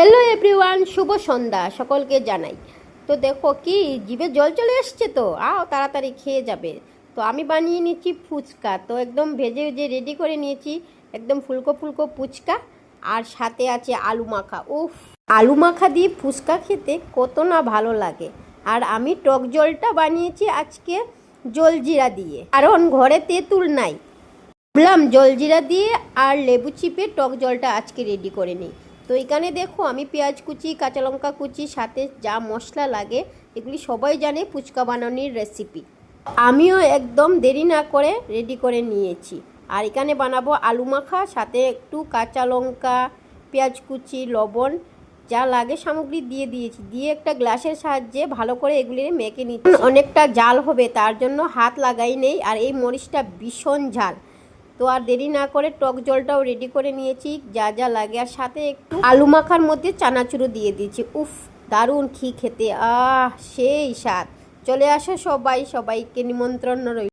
Hello everyone, শুভ সন্ধ্যা সকলকে জানাই। তো দেখো কি জিভে জল চলে এসছে, তো তাড়াতাড়ি খেয়ে যাবে। তো আমি বানিয়ে নিচ্ছি ফুচকা। তো একদম ভেজে ভেজে রেডি করে নিয়েছি, একদম ফুলকো ফুলকো ফুচকা। আর সাথে আছে আলু মাখা। উফ, আলু মাখা দিয়ে ফুচকা খেতে কত না ভালো লাগে। আর আমি টক জলটা বানিয়েছি আজকে জলজিরা দিয়ে, কারণ ঘরে তেঁতুল নাই। ভাবলাম জলজিরা দিয়ে আর লেবু চিপে টক জলটা আজকে রেডি করে নিই। তো এখানে দেখো আমি পেঁয়াজ কুচি, কাঁচা লঙ্কা কুচি, সাথে যা মশলা লাগে এগুলি সবাই জানে ফুচকা বানানোর রেসিপি। আমিও একদম দেরি না করে রেডি করে নিয়েছি। আর এখানে বানাবো আলু মাখা, সাথে একটু কাঁচা লঙ্কা, পেঁয়াজ কুচি, লবণ, যা লাগে সামগ্রী দিয়ে দিয়েছি। দিয়ে একটা গ্লাসের সাহায্যে ভালো করে এগুলি মেখে নিচ্ছি। অনেকটা জাল হবে, তার জন্য হাত লাগাই নেই। আর এই মরিচটা ভীষণ ঝাল। তো আর দেরি না করে টক জলটাও রেডি করে নিয়েছি, যা যা লাগে। আর সাথে একটু আলু মাখার মধ্যে চানাচুরও দিয়ে দিয়েছি। উফ, দারুণ খেতে, সেই স্বাদ। চলে আসো সবাই, সবাইকে নিমন্ত্রণ রইল।